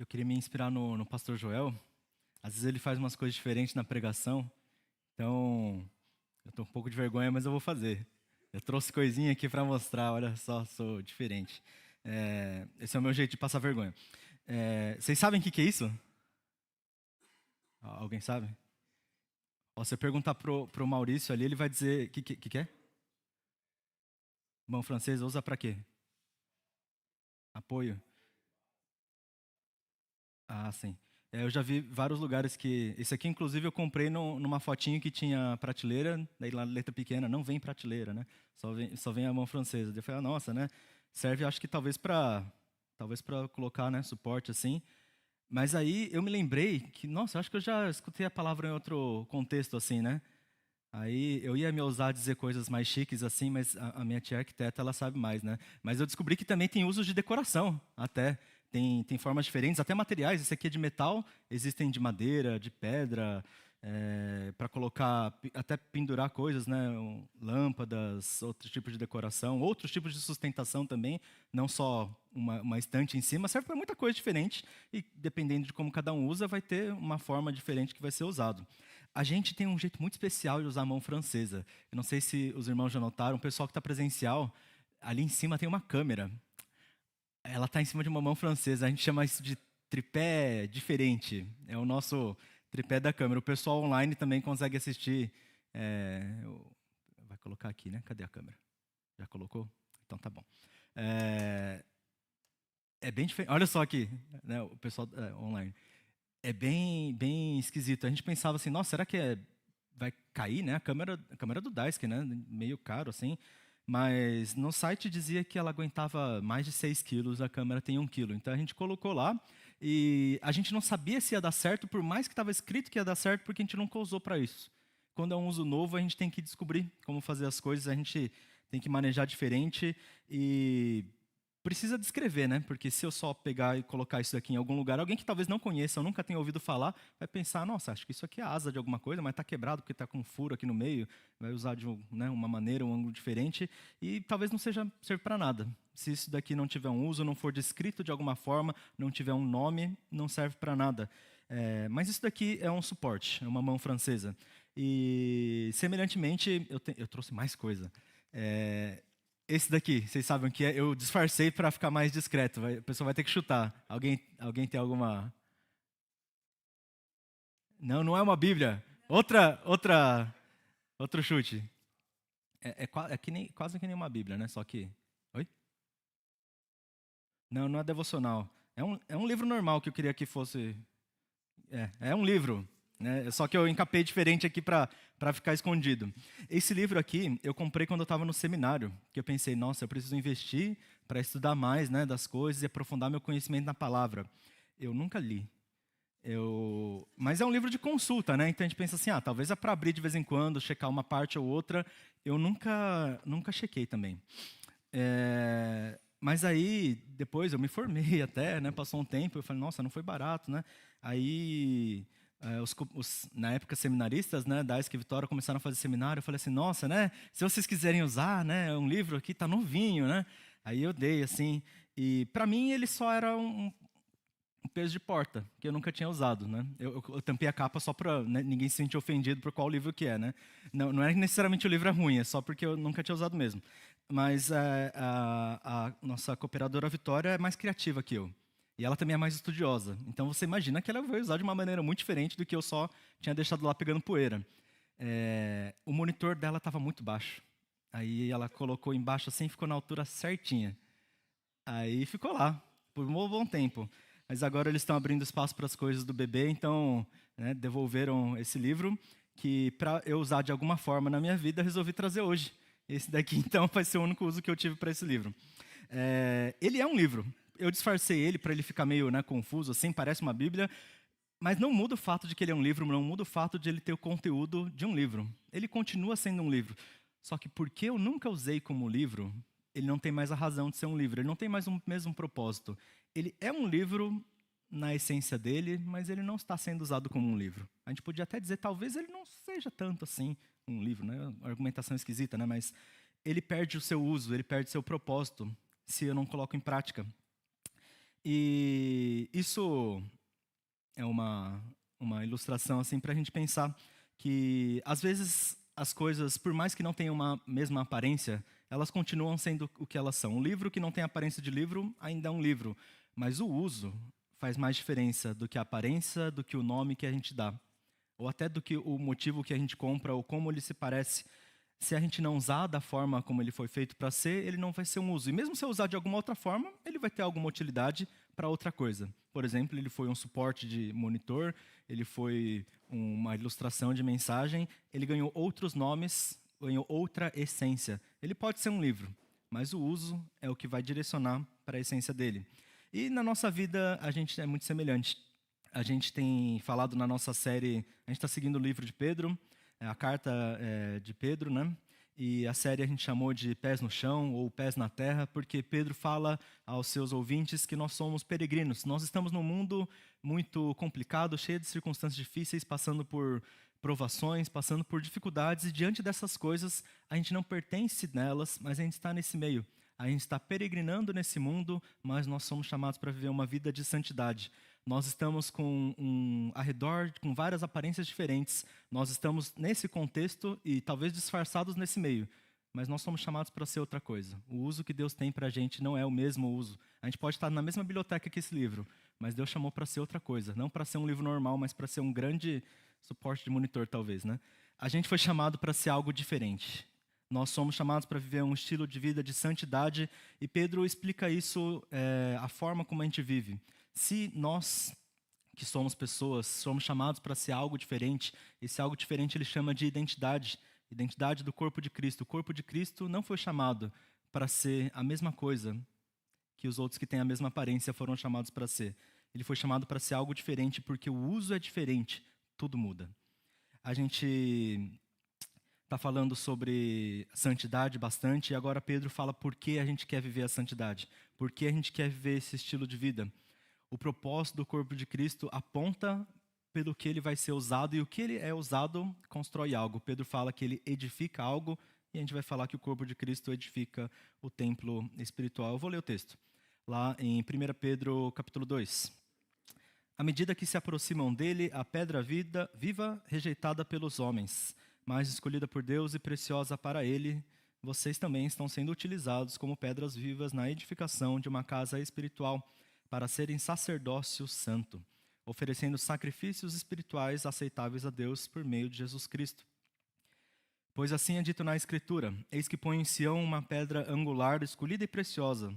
Eu queria me inspirar no pastor Joel. Às vezes ele faz umas coisas diferentes na pregação. Então, eu tô um pouco de vergonha, mas eu vou fazer. Eu trouxe coisinha aqui para mostrar, olha só, sou diferente. Esse é o meu jeito de passar vergonha. Vocês sabem o que é isso? Alguém sabe? Ó, se eu perguntar pro Maurício ali, ele vai dizer, o que é? Mão francesa usa para quê? Apoio? Ah, sim. Eu já vi vários lugares que... Esse aqui, inclusive, eu comprei numa fotinho que tinha prateleira, daí lá, letra pequena, não vem prateleira, né? Só vem a mão francesa. Daí eu falei, nossa, né? Serve, acho que talvez para colocar, né, suporte assim. Mas aí eu me lembrei que, nossa, acho que eu já escutei a palavra em outro contexto assim, né? Aí eu ia me ousar dizer coisas mais chiques assim, mas a minha tia arquiteta, ela sabe mais, né? Mas eu descobri que também tem usos de decoração, até. Tem formas diferentes, até materiais. Esse aqui é de metal, existem de madeira, de pedra, para colocar, até pendurar coisas, né? Lâmpadas, outros tipos de decoração, outros tipos de sustentação também, não só uma estante em cima, serve para muita coisa diferente e dependendo de como cada um usa, vai ter uma forma diferente que vai ser usado. A gente tem um jeito muito especial de usar a mão francesa. Eu não sei se os irmãos já notaram, o pessoal que está presencial, ali em cima tem uma câmera. Ela está em cima de uma mão francesa. A gente chama isso de tripé diferente. É o nosso tripé da câmera. O pessoal online também consegue assistir. Vai colocar aqui, né? Cadê a câmera? Já colocou? Então tá bom. É bem diferente. Olha só aqui, né? O pessoal online. É bem esquisito. A gente pensava assim, nossa, será que vai cair, né? A câmera do Daisuke, né? Meio caro assim. Mas no site dizia que ela aguentava mais de 6 quilos, a câmera tem 1 quilo. Então a gente colocou lá e a gente não sabia se ia dar certo, por mais que estava escrito que ia dar certo, porque a gente nunca usou para isso. Quando é um uso novo, a gente tem que descobrir como fazer as coisas, a gente tem que manejar diferente e precisa descrever, né? Porque se eu só pegar e colocar isso aqui em algum lugar, alguém que talvez não conheça ou nunca tenha ouvido falar, vai pensar, nossa, acho que isso aqui é a asa de alguma coisa, mas está quebrado porque está com um furo aqui no meio, vai usar de uma maneira, um ângulo diferente, e talvez não serve para nada. Se isso daqui não tiver um uso, não for descrito de alguma forma, não tiver um nome, não serve para nada. Mas isso daqui é um suporte, é uma mão francesa. E, semelhantemente, eu trouxe mais coisa. Esse daqui, vocês sabem o que é? Eu disfarcei para ficar mais discreto. A pessoa vai ter que chutar. Alguém tem alguma? Não, não é uma Bíblia. Outro chute. É quase que nem uma Bíblia, né? Só que. Oi? Não, não é devocional. É um livro normal que eu queria que fosse. É um livro, né? Só que eu encapei diferente aqui para ficar escondido. Esse livro aqui eu comprei quando eu estava no seminário, que eu pensei, nossa, eu preciso investir para estudar mais, né, das coisas e aprofundar meu conhecimento na palavra. Eu nunca li. Mas é um livro de consulta, né? Então a gente pensa assim, talvez é para abrir de vez em quando, checar uma parte ou outra. Eu nunca chequei também. Mas aí, depois eu me formei até, né? Passou um tempo, eu falei, nossa, não foi barato, né? Aí, na época, seminaristas, né, da ESC Vitória começaram a fazer seminário, eu falei assim, nossa, né? Se vocês quiserem usar, né, um livro aqui tá novinho, né? Aí eu dei, assim, e para mim ele só era um peso de porta, que eu nunca tinha usado, né? Eu tampei a capa só para, né, ninguém se sentir ofendido por qual livro que é, né? Não é necessariamente o livro é ruim, é só porque eu nunca tinha usado mesmo. Mas a nossa cooperadora Vitória é mais criativa que eu. E ela também é mais estudiosa. Então você imagina que ela vai usar de uma maneira muito diferente do que eu só tinha deixado lá pegando poeira. O monitor dela estava muito baixo. Aí ela colocou embaixo assim, ficou na altura certinha. Aí ficou lá, por um bom tempo. Mas agora eles estão abrindo espaço para as coisas do bebê, então, né, devolveram esse livro, que para eu usar de alguma forma na minha vida, resolvi trazer hoje. Esse daqui, então, vai ser o único uso que eu tive para esse livro. Ele é um livro. Eu disfarcei ele para ele ficar meio, né, confuso, assim, parece uma Bíblia, mas não muda o fato de que ele é um livro, não muda o fato de ele ter o conteúdo de um livro. Ele continua sendo um livro. Só que porque eu nunca usei como livro, ele não tem mais a razão de ser um livro, ele não tem mais o mesmo propósito. Ele é um livro na essência dele, mas ele não está sendo usado como um livro. A gente podia até dizer, talvez ele não seja tanto assim um livro, né? Uma argumentação esquisita, né? Mas ele perde o seu uso, ele perde o seu propósito se eu não coloco em prática. E isso é uma ilustração assim para a gente pensar que às vezes as coisas, por mais que não tenham uma mesma aparência, elas continuam sendo o que elas são. Um livro que não tem aparência de livro ainda é um livro, mas o uso faz mais diferença do que a aparência, do que o nome que a gente dá, ou até do que o motivo que a gente compra ou como ele se parece. Se a gente não usar da forma como ele foi feito para ser, ele não vai ser um uso. E mesmo se eu usar de alguma outra forma, ele vai ter alguma utilidade para outra coisa. Por exemplo, ele foi um suporte de monitor, ele foi uma ilustração de mensagem, ele ganhou outros nomes, ganhou outra essência. Ele pode ser um livro, mas o uso é o que vai direcionar para a essência dele. E na nossa vida, a gente é muito semelhante. A gente tem falado na nossa série, a gente está seguindo o livro de Pedro, a carta de Pedro, né? E a série a gente chamou de Pés no Chão ou Pés na Terra, porque Pedro fala aos seus ouvintes que nós somos peregrinos. Nós estamos num mundo muito complicado, cheio de circunstâncias difíceis, passando por provações, passando por dificuldades, e diante dessas coisas, a gente não pertence nelas, mas a gente está nesse meio. A gente está peregrinando nesse mundo, mas nós somos chamados para viver uma vida de santidade. Nós estamos ao redor com várias aparências diferentes. Nós estamos nesse contexto e talvez disfarçados nesse meio. Mas nós somos chamados para ser outra coisa. O uso que Deus tem para a gente não é o mesmo uso. A gente pode estar na mesma biblioteca que esse livro, mas Deus chamou para ser outra coisa. Não para ser um livro normal, mas para ser um grande suporte de monitor, talvez, né? A gente foi chamado para ser algo diferente. Nós somos chamados para viver um estilo de vida de santidade, e Pedro explica isso, a forma como a gente vive. Se nós, que somos pessoas, somos chamados para ser algo diferente, esse algo diferente ele chama de identidade, identidade do corpo de Cristo. O corpo de Cristo não foi chamado para ser a mesma coisa que os outros que têm a mesma aparência foram chamados para ser. Ele foi chamado para ser algo diferente, porque o uso é diferente, tudo muda. A gente está falando sobre santidade bastante, e agora Pedro fala por que a gente quer viver a santidade, por que a gente quer viver esse estilo de vida. O propósito do corpo de Cristo aponta pelo que ele vai ser usado, e o que ele é usado constrói algo. Pedro fala que ele edifica algo, e a gente vai falar que o corpo de Cristo edifica o templo espiritual. Eu vou ler o texto, lá em 1 Pedro capítulo 2. À medida que se aproximam dele, a pedra viva rejeitada pelos homens, mas escolhida por Deus e preciosa para ele, vocês também estão sendo utilizados como pedras vivas na edificação de uma casa espiritual, para serem sacerdócio santo, oferecendo sacrifícios espirituais aceitáveis a Deus por meio de Jesus Cristo. Pois assim é dito na Escritura: eis que põe em Sião uma pedra angular, escolhida e preciosa,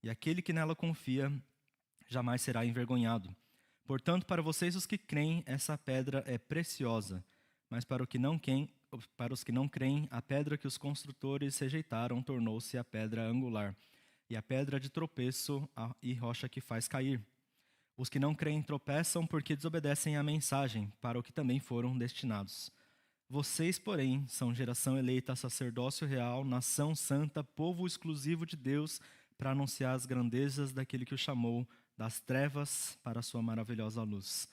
e aquele que nela confia jamais será envergonhado. Portanto, para vocês os que creem, essa pedra é preciosa, mas para os que não creem, a pedra que os construtores rejeitaram tornou-se a pedra angular, e a pedra de tropeço e rocha que faz cair. Os que não creem tropeçam porque desobedecem à mensagem, para o que também foram destinados. Vocês, porém, são geração eleita, sacerdócio real, nação santa, povo exclusivo de Deus, para anunciar as grandezas daquele que o chamou das trevas para a sua maravilhosa luz.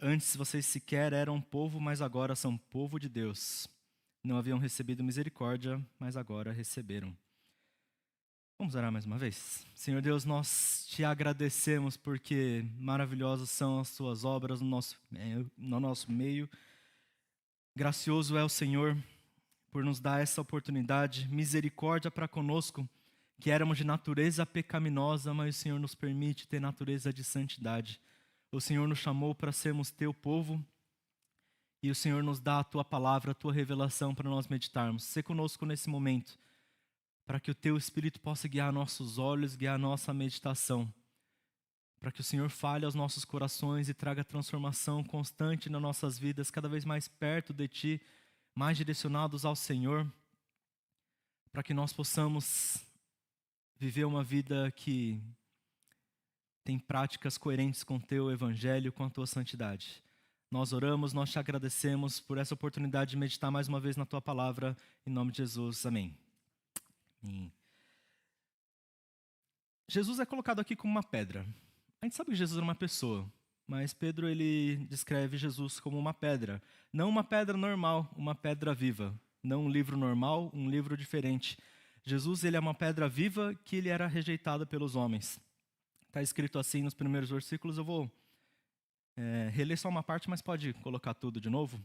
Antes vocês sequer eram povo, mas agora são povo de Deus. Não haviam recebido misericórdia, mas agora receberam. Vamos orar mais uma vez? Senhor Deus, nós te agradecemos porque maravilhosas são as tuas obras no nosso meio. Gracioso é o Senhor por nos dar essa oportunidade, misericórdia para conosco, que éramos de natureza pecaminosa, mas o Senhor nos permite ter natureza de santidade. O Senhor nos chamou para sermos teu povo, e o Senhor nos dá a tua palavra, a tua revelação para nós meditarmos. Sê conosco nesse momento, para que o teu Espírito possa guiar nossos olhos, guiar nossa meditação, para que o Senhor fale aos nossos corações e traga transformação constante nas nossas vidas, cada vez mais perto de ti, mais direcionados ao Senhor, para que nós possamos viver uma vida que tem práticas coerentes com o teu evangelho, com a tua santidade. Nós oramos, nós te agradecemos por essa oportunidade de meditar mais uma vez na tua palavra, em nome de Jesus, amém. Jesus é colocado aqui como uma pedra. A gente sabe que Jesus era uma pessoa, mas Pedro ele descreve Jesus como uma pedra. Não uma pedra normal, uma pedra viva. Não um livro normal, um livro diferente. Jesus ele é uma pedra viva que ele era rejeitado pelos homens. Está escrito assim nos primeiros versículos, eu vou reler só uma parte, mas pode colocar tudo de novo.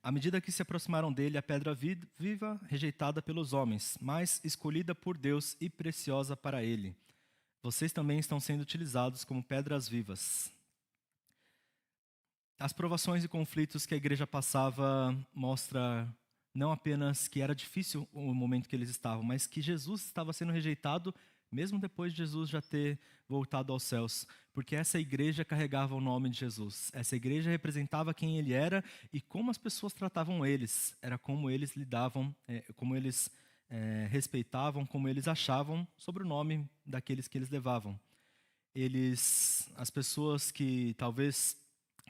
À medida que se aproximaram dele, a pedra viva, rejeitada pelos homens, mas escolhida por Deus e preciosa para ele. Vocês também estão sendo utilizados como pedras vivas. As provações e conflitos que a igreja passava mostra não apenas que era difícil o momento que eles estavam, mas que Jesus estava sendo rejeitado mesmo depois de Jesus já ter voltado aos céus, porque essa igreja carregava o nome de Jesus. Essa igreja representava quem ele era e como as pessoas tratavam eles. Era como eles lidavam, como eles respeitavam, como eles achavam sobre o nome daqueles que eles levavam. As pessoas que talvez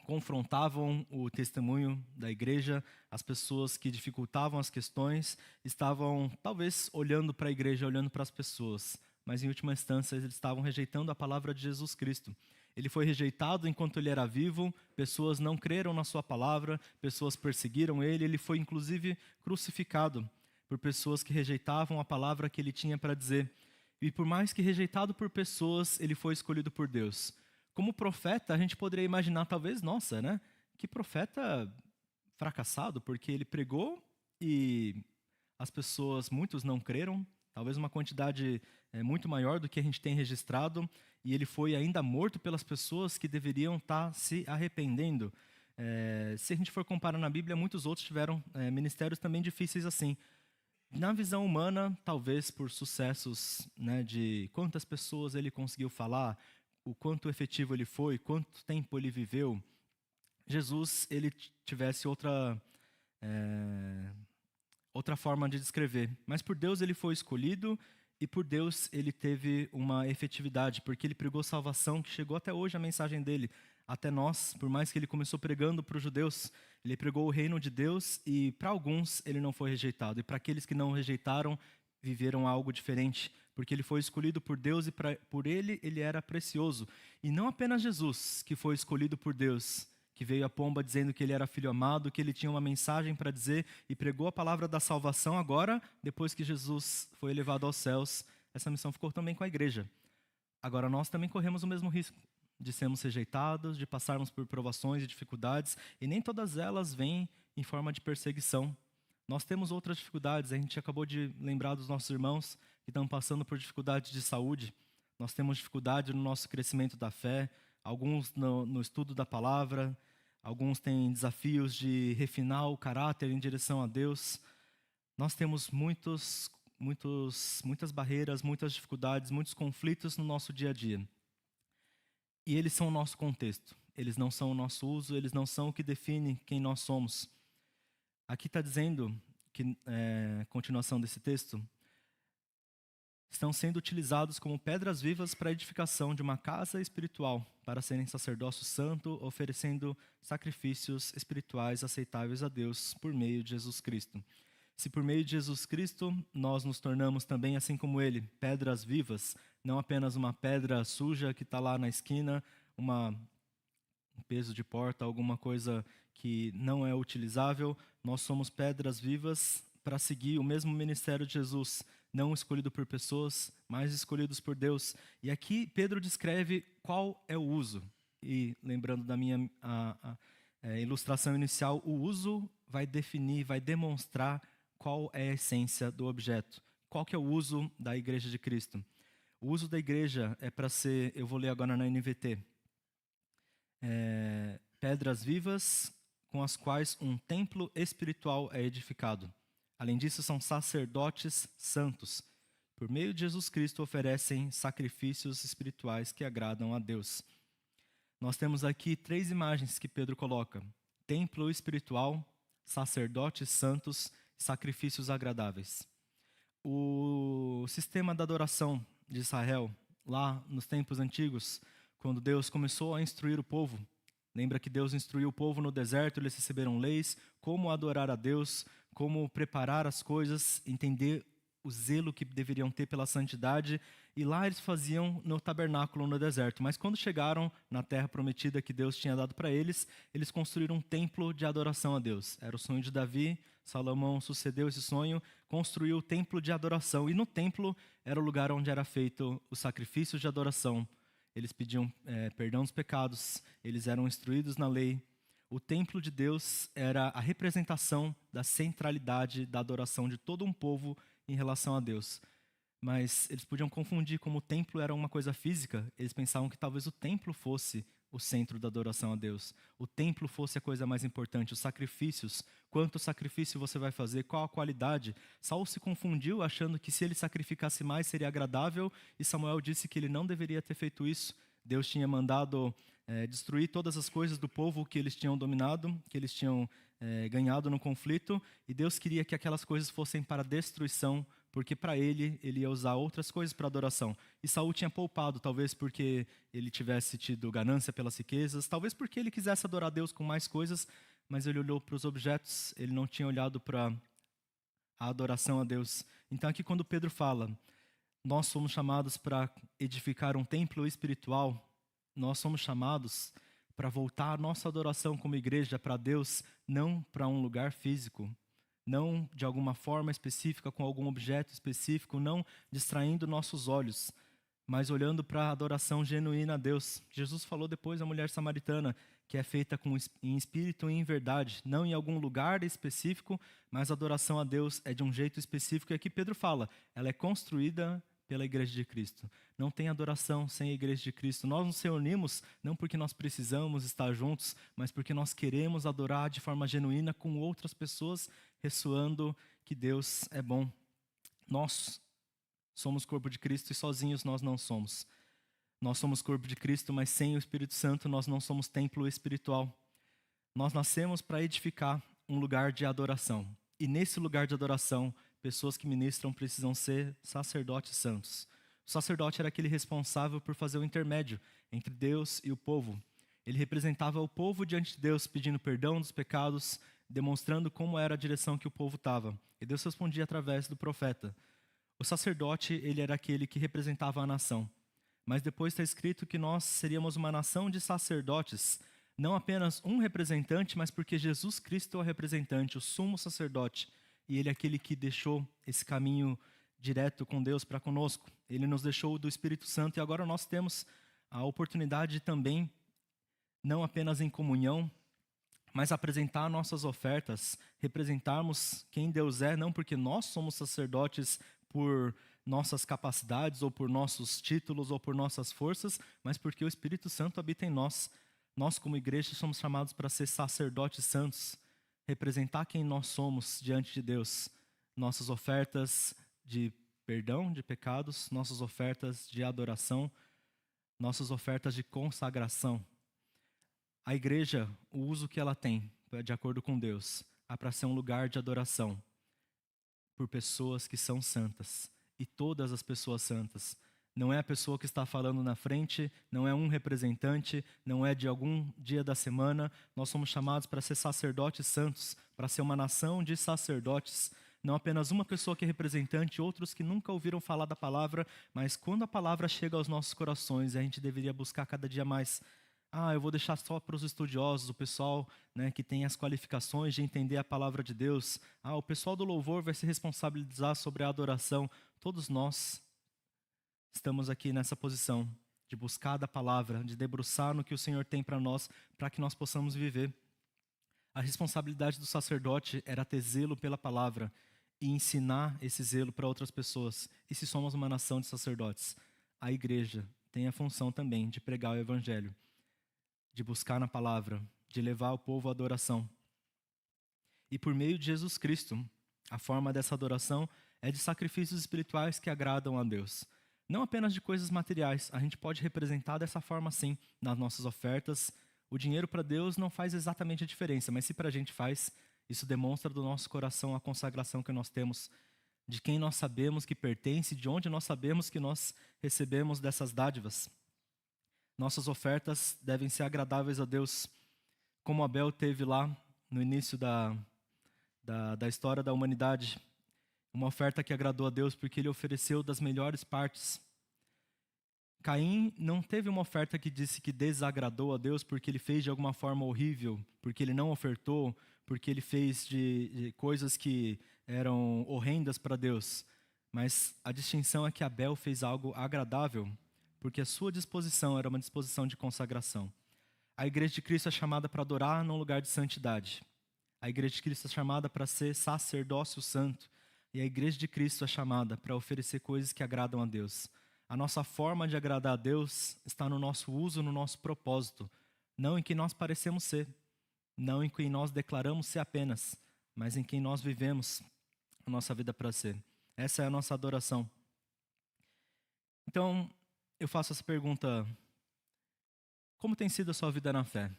confrontavam o testemunho da igreja, as pessoas que dificultavam as questões, estavam talvez olhando para a igreja, olhando para as pessoas, mas em última instância eles estavam rejeitando a palavra de Jesus Cristo. Ele foi rejeitado enquanto ele era vivo, pessoas não creram na sua palavra, pessoas perseguiram ele, ele foi inclusive crucificado por pessoas que rejeitavam a palavra que ele tinha para dizer. E por mais que rejeitado por pessoas, ele foi escolhido por Deus. Como profeta, a gente poderia imaginar, talvez, nossa, né? Que profeta fracassado, porque ele pregou e as pessoas, muitos não creram, talvez uma quantidade muito maior do que a gente tem registrado, e ele foi ainda morto pelas pessoas que deveriam estar se arrependendo. Se a gente for comparar na Bíblia, muitos outros tiveram ministérios também difíceis assim. Na visão humana, talvez por sucessos, né, de quantas pessoas ele conseguiu falar, o quanto efetivo ele foi, quanto tempo ele viveu, Jesus ele tivesse outra forma de descrever. Mas por Deus ele foi escolhido e por Deus ele teve uma efetividade, porque ele pregou salvação que chegou até hoje a mensagem dele, até nós, por mais que ele começou pregando para os judeus, ele pregou o reino de Deus e para alguns ele não foi rejeitado. E para aqueles que não rejeitaram, viveram algo diferente, porque ele foi escolhido por Deus e por ele era precioso. E não apenas Jesus, que foi escolhido por Deus, que veio a pomba dizendo que ele era filho amado, que ele tinha uma mensagem para dizer e pregou a palavra da salvação. Agora, depois que Jesus foi elevado aos céus, essa missão ficou também com a igreja. Agora nós também corremos o mesmo risco de sermos rejeitados, de passarmos por provações e dificuldades, e nem todas elas vêm em forma de perseguição. Nós temos outras dificuldades, a gente acabou de lembrar dos nossos irmãos que estão passando por dificuldades de saúde. Nós temos dificuldade no nosso crescimento da fé, alguns no estudo da palavra, alguns têm desafios de refinar o caráter em direção a Deus. Nós temos muitas barreiras, muitas dificuldades, muitos conflitos no nosso dia a dia. E eles são o nosso contexto, eles não são o nosso uso, eles não são o que define quem nós somos. Aqui está dizendo, que continuação desse texto, estão sendo utilizados como pedras vivas para a edificação de uma casa espiritual, para serem sacerdócio santo, oferecendo sacrifícios espirituais aceitáveis a Deus por meio de Jesus Cristo. Se por meio de Jesus Cristo nós nos tornamos também, assim como ele, pedras vivas, não apenas uma pedra suja que está lá na esquina, um peso de porta, alguma coisa que não é utilizável, nós somos pedras vivas para seguir o mesmo ministério de Jesus, não escolhido por pessoas, mas escolhidos por Deus. E aqui Pedro descreve qual é o uso. E lembrando da minha ilustração inicial, o uso vai definir, vai demonstrar qual é a essência do objeto. Qual que é o uso da igreja de Cristo? O uso da igreja é para ser, eu vou ler agora na NVT, pedras vivas com as quais um templo espiritual é edificado. Além disso, são sacerdotes santos. Por meio de Jesus Cristo, oferecem sacrifícios espirituais que agradam a Deus. Nós temos aqui 3 imagens que Pedro coloca: templo espiritual, sacerdotes santos, sacrifícios agradáveis. O sistema da adoração de Israel, lá nos tempos antigos, quando Deus começou a instruir o povo, lembra que Deus instruiu o povo no deserto, eles receberam leis, como adorar a Deus, como preparar as coisas, entender o zelo que deveriam ter pela santidade, e lá eles faziam no tabernáculo no deserto. Mas quando chegaram na terra prometida que Deus tinha dado para eles, eles construíram um templo de adoração a Deus. Era o sonho de Davi, Salomão sucedeu esse sonho, construiu o templo de adoração, e no templo era o lugar onde era feito os sacrifícios de adoração. Eles pediam perdão dos pecados, eles eram instruídos na lei. O templo de Deus era a representação da centralidade da adoração de todo um povo em relação a Deus. Mas eles podiam confundir como o templo era uma coisa física, eles pensavam que talvez o templo fosse o centro da adoração a Deus. O templo fosse a coisa mais importante, os sacrifícios, quanto sacrifício você vai fazer, qual a qualidade. Saul se confundiu achando que se ele sacrificasse mais seria agradável, e Samuel disse que ele não deveria ter feito isso. Deus tinha mandado destruir todas as coisas do povo que eles tinham dominado, que eles tinham ganhado no conflito, e Deus queria que aquelas coisas fossem para destruição, porque para ele ia usar outras coisas para adoração. E Saul tinha poupado, talvez porque ele tivesse tido ganância pelas riquezas, talvez porque ele quisesse adorar Deus com mais coisas, mas ele olhou para os objetos, ele não tinha olhado para a adoração a Deus. Então aqui quando Pedro fala, nós somos chamados para edificar um templo espiritual, nós somos chamados para voltar a nossa adoração como igreja para Deus, não para um lugar físico, não de alguma forma específica, com algum objeto específico, não distraindo nossos olhos, mas olhando para a adoração genuína a Deus. Jesus falou depois à mulher samaritana, que é feita em espírito e em verdade, não em algum lugar específico, mas a adoração a Deus é de um jeito específico. E aqui Pedro fala, ela é construída pela Igreja de Cristo. Não tem adoração sem a Igreja de Cristo. Nós nos reunimos não porque nós precisamos estar juntos, mas porque nós queremos adorar de forma genuína com outras pessoas, ressoando que Deus é bom. Nós somos corpo de Cristo e sozinhos nós não somos. Nós somos corpo de Cristo, mas sem o Espírito Santo nós não somos templo espiritual. Nós nascemos para edificar um lugar de adoração. E nesse lugar de adoração, pessoas que ministram precisam ser sacerdotes santos. O sacerdote era aquele responsável por fazer o intermédio entre Deus e o povo. Ele representava o povo diante de Deus, pedindo perdão dos pecados, demonstrando como era a direção que o povo estava. E Deus respondia através do profeta. O sacerdote, ele era aquele que representava a nação. Mas depois está escrito que nós seríamos uma nação de sacerdotes, não apenas um representante, mas porque Jesus Cristo é o representante, o sumo sacerdote. E ele é aquele que deixou esse caminho direto com Deus para conosco. Ele nos deixou do Espírito Santo e agora nós temos a oportunidade também, não apenas em comunhão, mas apresentar nossas ofertas, representarmos quem Deus é, não porque nós somos sacerdotes por nossas capacidades, ou por nossos títulos, ou por nossas forças, mas porque o Espírito Santo habita em nós. Nós, como igreja, somos chamados para ser sacerdotes santos, representar quem nós somos diante de Deus. Nossas ofertas de perdão de pecados, nossas ofertas de adoração, nossas ofertas de consagração. A igreja, o uso que ela tem, de acordo com Deus, é para ser um lugar de adoração por pessoas que são santas. E todas as pessoas santas. Não é a pessoa que está falando na frente, não é um representante, não é de algum dia da semana. Nós somos chamados para ser sacerdotes santos, para ser uma nação de sacerdotes. Não apenas uma pessoa que é representante, outros que nunca ouviram falar da palavra, mas quando a palavra chega aos nossos corações, a gente deveria buscar cada dia mais. Eu vou deixar só para os estudiosos, o pessoal, que tem as qualificações de entender a palavra de Deus. O pessoal do louvor vai se responsabilizar sobre a adoração. Todos nós estamos aqui nessa posição de buscar da palavra, de debruçar no que o Senhor tem para nós, para que nós possamos viver. A responsabilidade do sacerdote era ter zelo pela palavra e ensinar esse zelo para outras pessoas. E se somos uma nação de sacerdotes, a igreja tem a função também de pregar o evangelho, de buscar na palavra, de levar o povo à adoração. E por meio de Jesus Cristo, a forma dessa adoração é de sacrifícios espirituais que agradam a Deus. Não apenas de coisas materiais, a gente pode representar dessa forma sim, nas nossas ofertas. O dinheiro para Deus não faz exatamente a diferença, mas se para a gente faz, isso demonstra do nosso coração a consagração que nós temos, de quem nós sabemos que pertence, de onde nós sabemos que nós recebemos dessas dádivas. Nossas ofertas devem ser agradáveis a Deus, como Abel teve lá no início da história da humanidade. uma oferta que agradou a Deus porque ele ofereceu das melhores partes. Caim não teve uma oferta que disse que desagradou a Deus porque ele fez de alguma forma horrível, porque ele não ofertou, porque ele fez de coisas que eram horrendas para Deus. Mas a distinção é que Abel fez algo agradável, porque a sua disposição era uma disposição de consagração. A igreja de Cristo é chamada para adorar num lugar de santidade. A igreja de Cristo é chamada para ser sacerdócio santo. E a igreja de Cristo é chamada para oferecer coisas que agradam a Deus. A nossa forma de agradar a Deus está no nosso uso, no nosso propósito. Não em quem nós parecemos ser. Não em quem nós declaramos ser apenas. Mas em quem nós vivemos a nossa vida para ser. Essa é a nossa adoração. Então, eu faço essa pergunta. Como tem sido a sua vida na fé?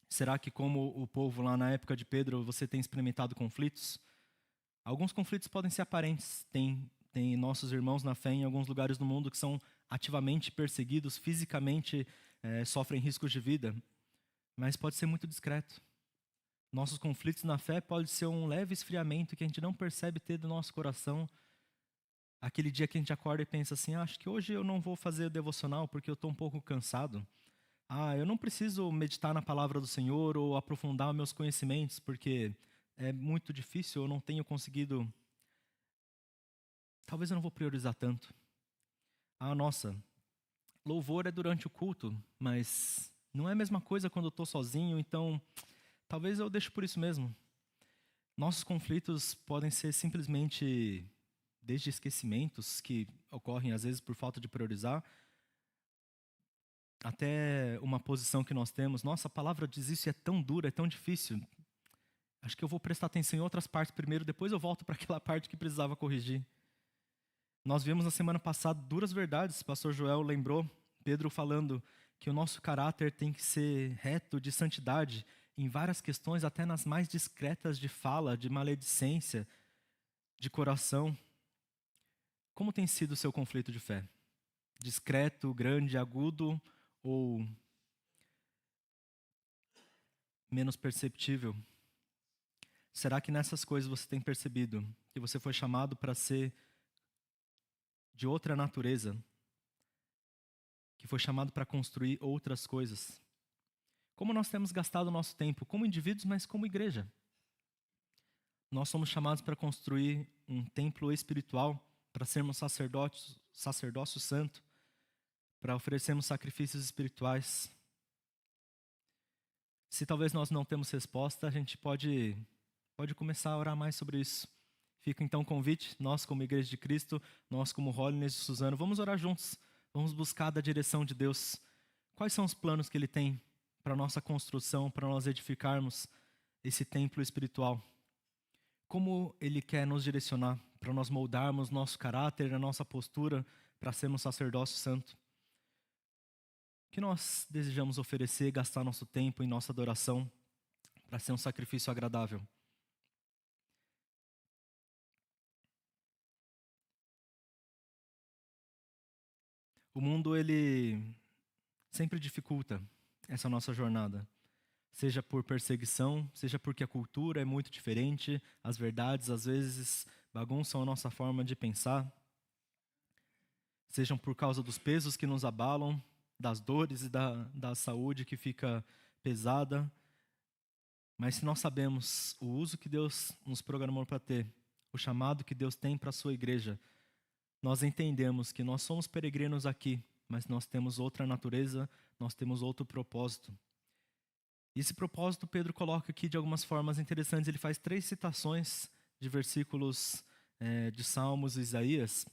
Será que, como o povo lá na época de Pedro, você tem experimentado conflitos? Alguns conflitos podem ser aparentes. Tem nossos irmãos na fé em alguns lugares do mundo que são ativamente perseguidos, fisicamente sofrem riscos de vida. Mas pode ser muito discreto. Nossos conflitos na fé pode ser um leve esfriamento que a gente não percebe ter do nosso coração. Aquele dia que a gente acorda e pensa assim, acho que hoje eu não vou fazer o devocional porque eu estou um pouco cansado. Eu não preciso meditar na palavra do Senhor ou aprofundar meus conhecimentos, porque é muito difícil, eu não tenho conseguido. Talvez eu não vou priorizar tanto. Nossa, louvor é durante o culto, mas não é a mesma coisa quando eu estou sozinho, então talvez eu deixe por isso mesmo. Nossos conflitos podem ser simplesmente desde esquecimentos que ocorrem às vezes por falta de priorizar, até uma posição que nós temos. Nossa, a palavra diz isso e é tão dura, é tão difícil. Acho que eu vou prestar atenção em outras partes primeiro, depois eu volto para aquela parte que precisava corrigir. Nós vimos na semana passada duras verdades. O pastor Joel lembrou Pedro falando que o nosso caráter tem que ser reto, de santidade, em várias questões, até nas mais discretas de fala, de maledicência, de coração. Como tem sido o seu conflito de fé? Discreto, grande, agudo ou menos perceptível? Será que nessas coisas você tem percebido que você foi chamado para ser de outra natureza? Que foi chamado para construir outras coisas? Como nós temos gastado o nosso tempo, como indivíduos, mas como igreja? Nós somos chamados para construir um templo espiritual, para sermos sacerdócio santo, para oferecermos sacrifícios espirituais. Se talvez nós não temos resposta, a gente pode começar a orar mais sobre isso. Fica então o convite, nós como Igreja de Cristo, nós como Holiness e Suzano, vamos orar juntos, vamos buscar da direção de Deus. Quais são os planos que Ele tem para a nossa construção, para nós edificarmos esse templo espiritual? Como Ele quer nos direcionar para nós moldarmos nosso caráter, a nossa postura, para sermos sacerdócio santo? O que nós desejamos oferecer, gastar nosso tempo em nossa adoração, para ser um sacrifício agradável? O mundo, ele sempre dificulta essa nossa jornada. Seja por perseguição, seja porque a cultura é muito diferente, as verdades às vezes bagunçam a nossa forma de pensar. Sejam por causa dos pesos que nos abalam, das dores e da saúde que fica pesada. Mas se nós sabemos o uso que Deus nos programou para ter, o chamado que Deus tem para a sua igreja, nós entendemos que nós somos peregrinos aqui, mas nós temos outra natureza, nós temos outro propósito. E esse propósito Pedro coloca aqui de algumas formas interessantes. Ele faz 3 citações de versículos de Salmos e Isaías.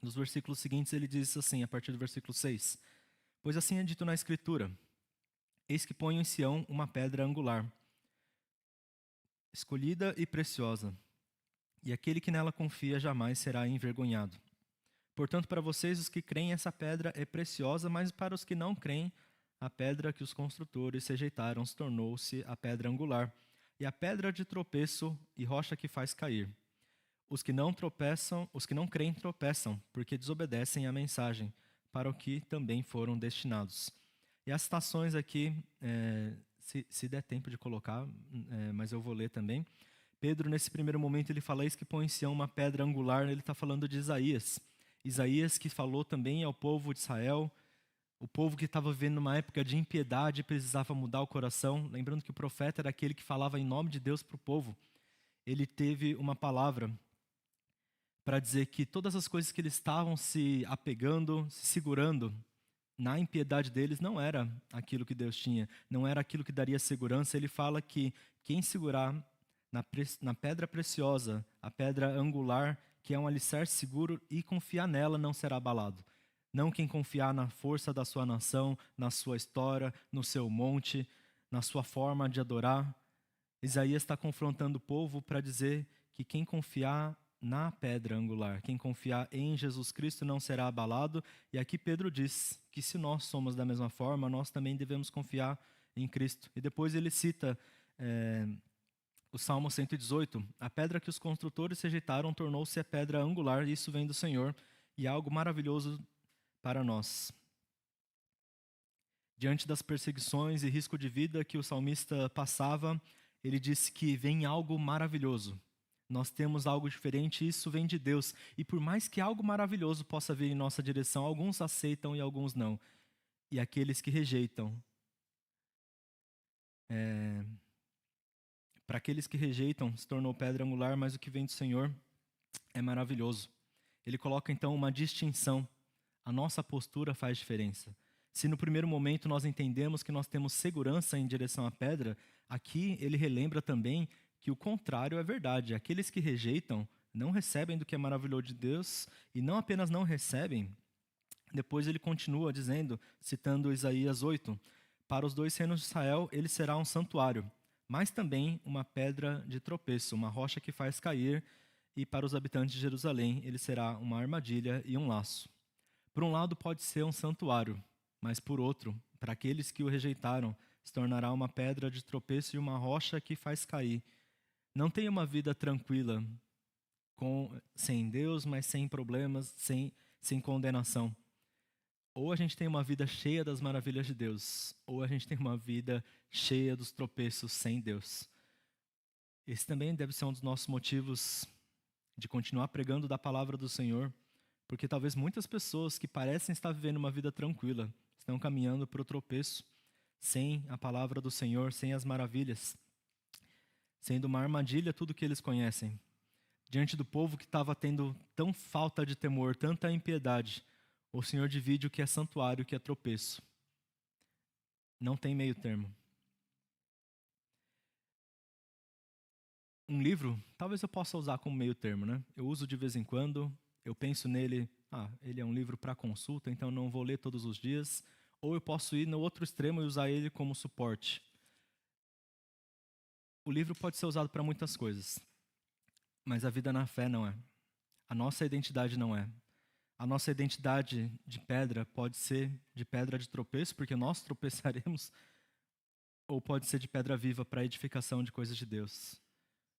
Nos versículos seguintes ele diz assim, a partir do versículo 6. Pois assim é dito na Escritura: Eis que ponho em Sião uma pedra angular, escolhida e preciosa, e aquele que nela confia jamais será envergonhado. Portanto, para vocês, os que creem, essa pedra é preciosa, mas para os que não creem, a pedra que os construtores rejeitaram tornou-se a pedra angular, e a pedra de tropeço e rocha que faz cair. Os que não creem tropeçam, porque desobedecem à mensagem, para o que também foram destinados. E as citações aqui, se der tempo de colocar, mas eu vou ler também. Pedro, nesse primeiro momento, ele fala: eis que põe em Sião uma pedra angular. Ele está falando de Isaías. Isaías que falou também ao povo de Israel, o povo que estava vivendo uma época de impiedade, precisava mudar o coração. Lembrando que o profeta era aquele que falava em nome de Deus para o povo. Ele teve uma palavra para dizer que todas as coisas que eles estavam se apegando, se segurando, na impiedade deles não era aquilo que Deus tinha, não era aquilo que daria segurança. Ele fala que quem segurar na pedra preciosa, a pedra angular, que é um alicerce seguro, e confiar nela não será abalado. Não quem confiar na força da sua nação, na sua história, no seu monte, na sua forma de adorar. Isaías está confrontando o povo para dizer que quem confiar na pedra angular, quem confiar em Jesus Cristo não será abalado. E aqui Pedro diz que se nós somos da mesma forma, nós também devemos confiar em Cristo. E depois ele cita o Salmo 118, a pedra que os construtores rejeitaram tornou-se a pedra angular, e isso vem do Senhor, e é algo maravilhoso para nós. Diante das perseguições e risco de vida que o salmista passava, ele disse que vem algo maravilhoso. Nós temos algo diferente, e isso vem de Deus. E por mais que algo maravilhoso possa vir em nossa direção, alguns aceitam e alguns não. E aqueles que rejeitam, para aqueles que rejeitam, se tornou pedra angular, mas o que vem do Senhor é maravilhoso. Ele coloca então uma distinção. A nossa postura faz diferença. Se no primeiro momento nós entendemos que nós temos segurança em direção à pedra, aqui ele relembra também que o contrário é verdade. Aqueles que rejeitam não recebem do que é maravilhoso de Deus, e não apenas não recebem, depois ele continua dizendo, citando Isaías 8, para os dois reinos de Israel ele será um santuário, mas também uma pedra de tropeço, uma rocha que faz cair, e para os habitantes de Jerusalém ele será uma armadilha e um laço. Por um lado pode ser um santuário, mas por outro, para aqueles que o rejeitaram, se tornará uma pedra de tropeço e uma rocha que faz cair. Não tenha uma vida tranquila, sem Deus, mas sem problemas, sem condenação. Ou a gente tem uma vida cheia das maravilhas de Deus, ou a gente tem uma vida cheia dos tropeços sem Deus. Esse também deve ser um dos nossos motivos de continuar pregando da palavra do Senhor, porque talvez muitas pessoas que parecem estar vivendo uma vida tranquila estão caminhando para o tropeço, sem a palavra do Senhor, sem as maravilhas, sendo uma armadilha tudo que eles conhecem. Diante do povo que estava tendo tão falta de temor, tanta impiedade, o Senhor divide o que é santuário e o que é tropeço. Não tem meio termo. Um livro, talvez eu possa usar como meio termo, né? Eu uso de vez em quando, eu penso nele, ele é um livro para consulta, então não vou ler todos os dias. Ou eu posso ir no outro extremo e usar ele como suporte. O livro pode ser usado para muitas coisas, mas a vida na fé não é. A nossa identidade não é. A nossa identidade de pedra pode ser de pedra de tropeço, porque nós tropeçaremos, ou pode ser de pedra viva para edificação de coisas de Deus.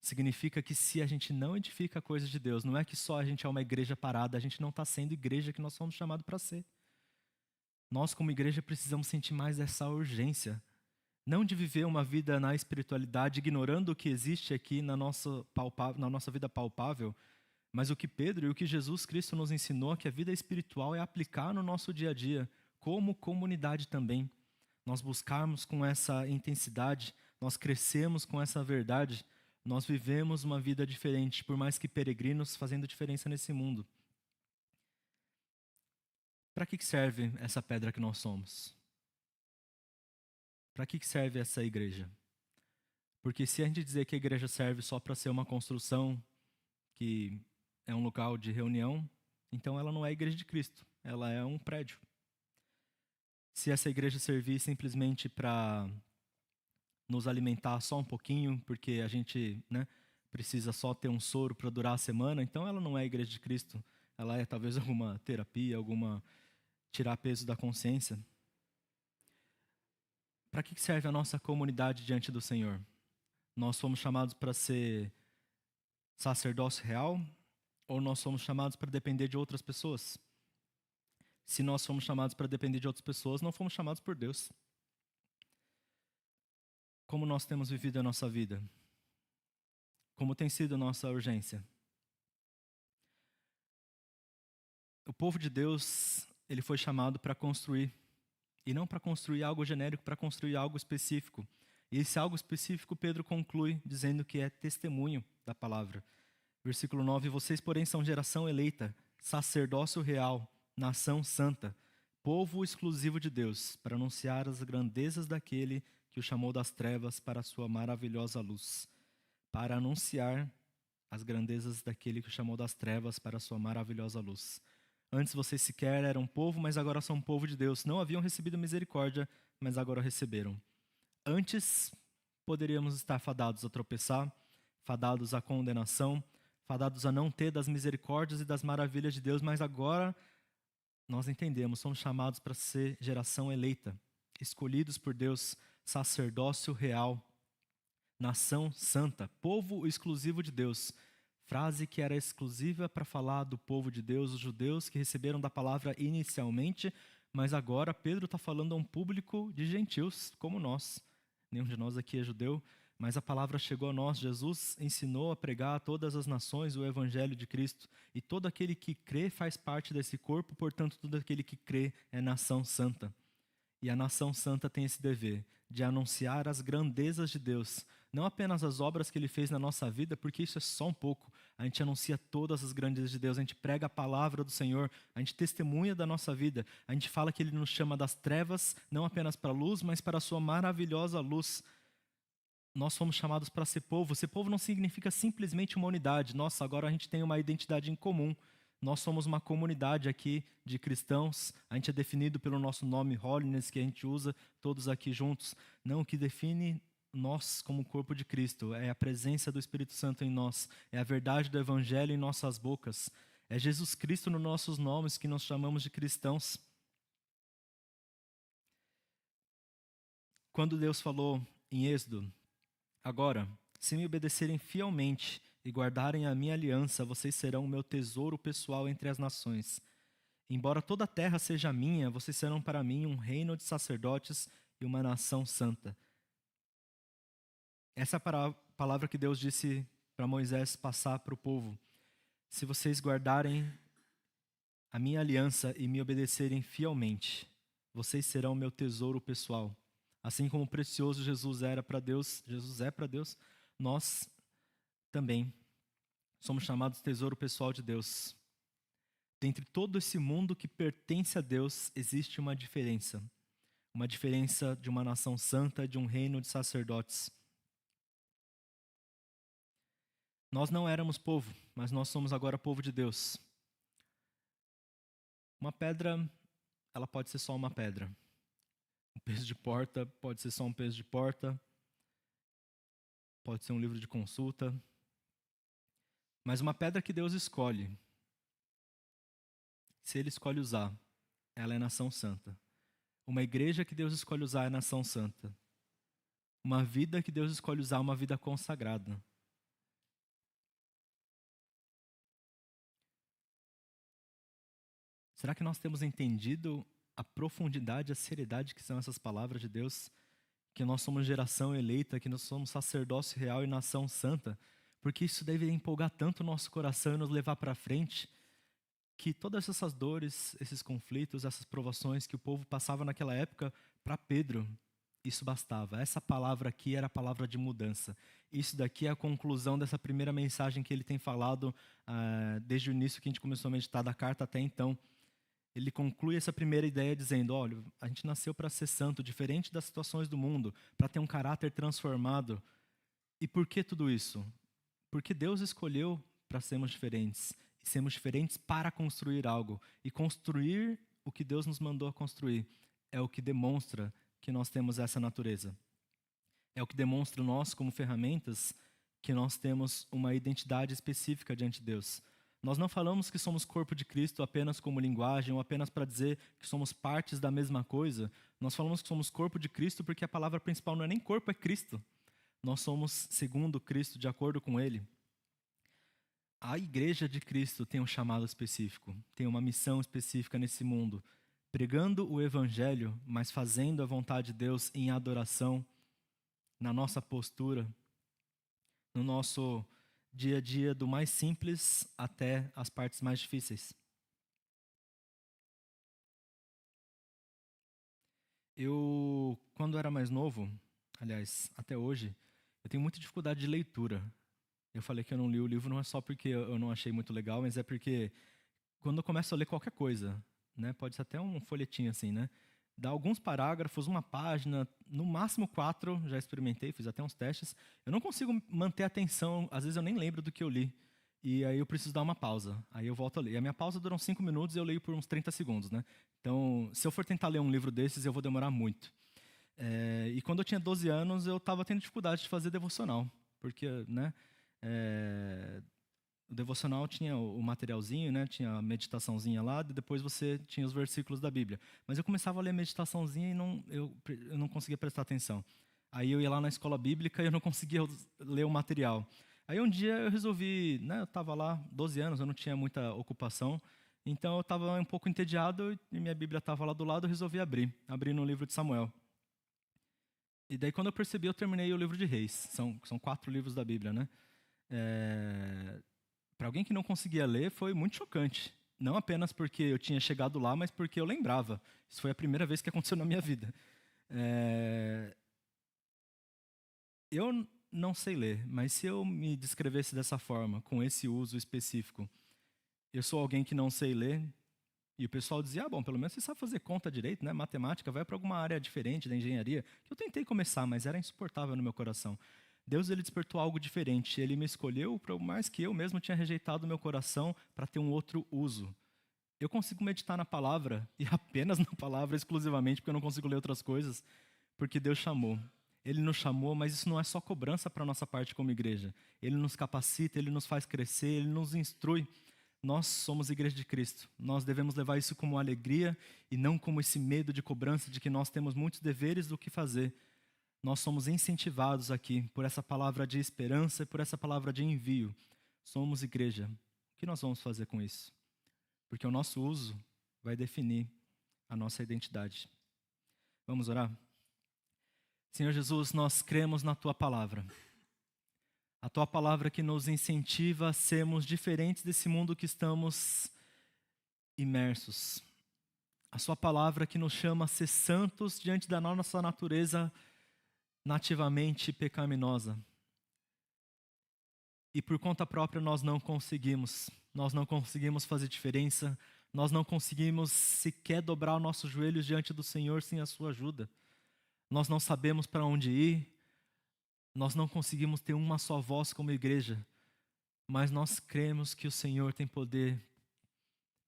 Significa que se a gente não edifica coisas de Deus, não é que só a gente é uma igreja parada, a gente não está sendo igreja que nós somos chamados para ser. Nós, como igreja, precisamos sentir mais essa urgência. Não de viver uma vida na espiritualidade, ignorando o que existe aqui na nossa vida palpável, mas o que Pedro e o que Jesus Cristo nos ensinou, que a vida espiritual é aplicar no nosso dia a dia, como comunidade também. Nós buscarmos com essa intensidade, nós crescemos com essa verdade, nós vivemos uma vida diferente, por mais que peregrinos, fazendo diferença nesse mundo. Para que serve essa pedra que nós somos? Para que serve essa igreja? Porque se a gente dizer que a igreja serve só para ser uma construção que é um local de reunião, então ela não é a igreja de Cristo, ela é um prédio. Se essa igreja servir simplesmente para nos alimentar só um pouquinho, porque a gente precisa só ter um soro para durar a semana, então ela não é a igreja de Cristo, ela é talvez alguma terapia, alguma tirar peso da consciência. Para que serve a nossa comunidade diante do Senhor? Nós somos chamados para ser sacerdócio real, ou nós somos chamados para depender de outras pessoas? Se nós somos chamados para depender de outras pessoas, não fomos chamados por Deus. Como nós temos vivido a nossa vida? Como tem sido nossa urgência? O povo de Deus, ele foi chamado para construir. E não para construir algo genérico, para construir algo específico. E esse algo específico, Pedro conclui dizendo que é testemunho da palavra. Versículo 9: Vocês, porém, são geração eleita, sacerdócio real, nação santa, povo exclusivo de Deus, para anunciar as grandezas daquele que o chamou das trevas para a sua maravilhosa luz. Para anunciar as grandezas daquele que o chamou das trevas para a sua maravilhosa luz. Antes vocês sequer eram povo, mas agora são povo de Deus. Não haviam recebido misericórdia, mas agora receberam. Antes poderíamos estar fadados a tropeçar, fadados à condenação, fadados a não ter das misericórdias e das maravilhas de Deus, mas agora nós entendemos, somos chamados para ser geração eleita, escolhidos por Deus, sacerdócio real, nação santa, povo exclusivo de Deus. Frase que era exclusiva para falar do povo de Deus, os judeus que receberam da palavra inicialmente, mas agora Pedro está falando a um público de gentios, como nós. Nenhum de nós aqui é judeu, mas a palavra chegou a nós. Jesus ensinou a pregar a todas as nações o evangelho de Cristo. E todo aquele que crê faz parte desse corpo, portanto, todo aquele que crê é nação santa. E a nação santa tem esse dever de anunciar as grandezas de Deus, não apenas as obras que Ele fez na nossa vida, porque isso é só um pouco. A gente anuncia todas as grandezas de Deus, a gente prega a palavra do Senhor, a gente testemunha da nossa vida, a gente fala que Ele nos chama das trevas, não apenas para a luz, mas para a sua maravilhosa luz. Nós fomos chamados para ser povo. Ser povo não significa simplesmente uma unidade. Nossa, agora a gente tem uma identidade em comum. Nós somos uma comunidade aqui de cristãos. A gente é definido pelo nosso nome Holiness, que a gente usa todos aqui juntos. Não, o que define nós como corpo de Cristo é a presença do Espírito Santo em nós. É a verdade do Evangelho em nossas bocas. É Jesus Cristo nos nossos nomes que nós chamamos de cristãos. Quando Deus falou em Êxodo, agora, se me obedecerem fielmente e guardarem a minha aliança, vocês serão o meu tesouro pessoal entre as nações. Embora toda a terra seja minha, vocês serão para mim um reino de sacerdotes e uma nação santa. Essa é a palavra que Deus disse para Moisés passar para o povo. Se vocês guardarem a minha aliança e me obedecerem fielmente, vocês serão o meu tesouro pessoal. Assim como precioso Jesus é para Deus, nós também somos chamados tesouro pessoal de Deus. Dentre todo esse mundo que pertence a Deus, existe uma diferença. Uma diferença de uma nação santa, de um reino de sacerdotes. Nós não éramos povo, mas nós somos agora povo de Deus. Uma pedra, ela pode ser só uma pedra. Um peso de porta pode ser só um peso de porta. Pode ser um livro de consulta. Mas uma pedra que Deus escolhe, se Ele escolhe usar, ela é nação santa. Uma igreja que Deus escolhe usar é nação santa. Uma vida que Deus escolhe usar é uma vida consagrada. Será que nós temos entendido a profundidade, a seriedade que são essas palavras de Deus? Que nós somos geração eleita, que nós somos sacerdócio real e nação santa? Porque isso deve empolgar tanto o nosso coração e nos levar para frente, que todas essas dores, esses conflitos, essas provações que o povo passava naquela época, para Pedro, isso bastava. Essa palavra aqui era a palavra de mudança. Isso daqui é a conclusão dessa primeira mensagem que ele tem falado desde o início que a gente começou a meditar da carta até então. Ele conclui essa primeira ideia dizendo, olha, a gente nasceu para ser santo, diferente das situações do mundo, para ter um caráter transformado. E por que tudo isso? Porque Deus escolheu para sermos diferentes. E sermos diferentes para construir algo. E construir o que Deus nos mandou a construir é o que demonstra que nós temos essa natureza. É o que demonstra nós, como ferramentas, que nós temos uma identidade específica diante de Deus. Nós não falamos que somos corpo de Cristo apenas como linguagem ou apenas para dizer que somos partes da mesma coisa. Nós falamos que somos corpo de Cristo porque a palavra principal não é nem corpo, é Cristo. Nós somos segundo Cristo, de acordo com Ele. A igreja de Cristo tem um chamado específico, tem uma missão específica nesse mundo, pregando o evangelho, mas fazendo a vontade de Deus em adoração, na nossa postura, no nosso dia a dia, do mais simples até as partes mais difíceis. Eu, quando era mais novo, aliás, até hoje, eu tenho muita dificuldade de leitura. Eu falei que eu não li o livro não é só porque eu não achei muito legal, mas é porque quando eu começo a ler qualquer coisa, né, pode ser até um folhetinho assim, né, dá alguns parágrafos, uma página, no máximo 4, já experimentei, fiz até uns testes, eu não consigo manter a atenção, às vezes eu nem lembro do que eu li, e aí eu preciso dar uma pausa, aí eu volto a ler. E a minha pausa dura uns 5 minutos e eu leio por uns 30 segundos, né? Então, se eu for tentar ler um livro desses, eu vou demorar muito. E quando eu tinha 12 anos, eu estava tendo dificuldade de fazer devocional, porque, né, é, o devocional tinha o materialzinho, né? Tinha a meditaçãozinha lá, e depois você tinha os versículos da Bíblia. Mas eu começava a ler a meditaçãozinha e eu não conseguia prestar atenção. Aí eu ia lá na escola bíblica e eu não conseguia ler o material. Aí um dia eu resolvi, né? Eu estava lá, 12 anos, eu não tinha muita ocupação, então eu estava um pouco entediado e minha Bíblia estava lá do lado, eu resolvi abrir no livro de Samuel. E daí quando eu percebi, eu terminei o livro de Reis. São 4 livros da Bíblia, né? Para alguém que não conseguia ler, foi muito chocante. Não apenas porque eu tinha chegado lá, mas porque eu lembrava. Isso foi a primeira vez que aconteceu na minha vida. Eu não sei ler, mas se eu me descrevesse dessa forma, com esse uso específico, eu sou alguém que não sei ler, e o pessoal dizia, bom, pelo menos você sabe fazer conta direito, né? Matemática, vai para alguma área diferente da engenharia. Que eu tentei começar, mas era insuportável no meu coração. Deus, ele despertou algo diferente. Ele me escolheu, por mais que eu mesmo tinha rejeitado o meu coração, para ter um outro uso. Eu consigo meditar na palavra, e apenas na palavra exclusivamente, porque eu não consigo ler outras coisas, porque Deus chamou. Ele nos chamou, mas isso não é só cobrança para a nossa parte como igreja. Ele nos capacita, ele nos faz crescer, ele nos instrui. Nós somos igreja de Cristo. Nós devemos levar isso como alegria e não como esse medo de cobrança de que nós temos muitos deveres do que fazer. Nós somos incentivados aqui por essa palavra de esperança e por essa palavra de envio. Somos igreja. O que nós vamos fazer com isso? Porque o nosso uso vai definir a nossa identidade. Vamos orar? Senhor Jesus, nós cremos na Tua palavra. A Tua palavra que nos incentiva a sermos diferentes desse mundo que estamos imersos. A Sua palavra que nos chama a ser santos diante da nossa natureza nativamente pecaminosa. E por conta própria nós não conseguimos fazer diferença, nós não conseguimos sequer dobrar os nossos joelhos diante do Senhor sem a Sua ajuda. Nós não sabemos para onde ir, nós não conseguimos ter uma só voz como igreja, mas nós cremos que o Senhor tem poder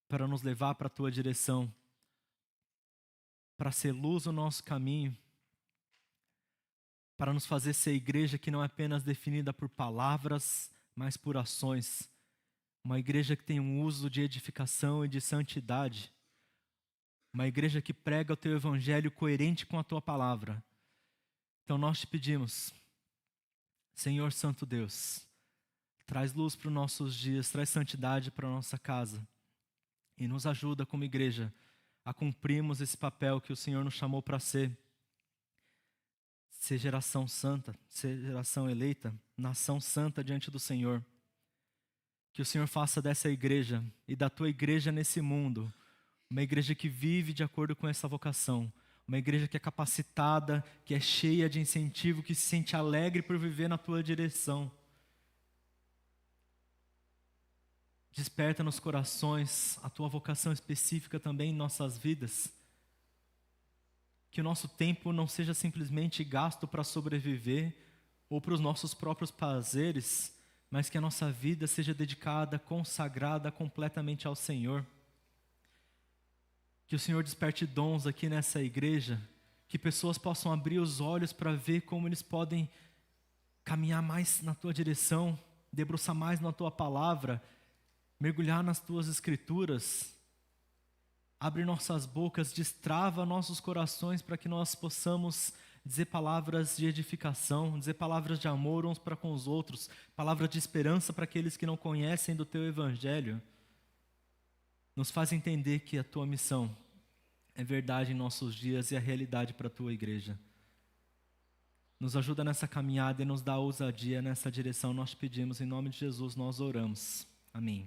para nos levar para a Tua direção, para ser luz no nosso caminho, para nos fazer ser igreja que não é apenas definida por palavras, mas por ações. Uma igreja que tem um uso de edificação e de santidade. Uma igreja que prega o Teu evangelho coerente com a Tua palavra. Então nós te pedimos, Senhor Santo Deus, traz luz para os nossos dias, traz santidade para a nossa casa. E nos ajuda como igreja a cumprirmos esse papel que o Senhor nos chamou para ser. Ser geração santa, ser geração eleita, nação santa diante do Senhor. Que o Senhor faça dessa igreja e da Tua igreja nesse mundo, uma igreja que vive de acordo com essa vocação, uma igreja que é capacitada, que é cheia de incentivo, que se sente alegre por viver na Tua direção. Desperta nos corações a Tua vocação específica também em nossas vidas. Que o nosso tempo não seja simplesmente gasto para sobreviver ou para os nossos próprios prazeres, mas que a nossa vida seja dedicada, consagrada completamente ao Senhor. Que o Senhor desperte dons aqui nessa igreja, que pessoas possam abrir os olhos para ver como eles podem caminhar mais na Tua direção, debruçar mais na Tua palavra, mergulhar nas Tuas escrituras. Abre nossas bocas, destrava nossos corações para que nós possamos dizer palavras de edificação, dizer palavras de amor uns para com os outros, palavras de esperança para aqueles que não conhecem do Teu evangelho. Nos faz entender que a Tua missão é verdade em nossos dias e a realidade para a Tua igreja. Nos ajuda nessa caminhada e nos dá ousadia nessa direção. Nós pedimos em nome de Jesus, nós oramos. Amém.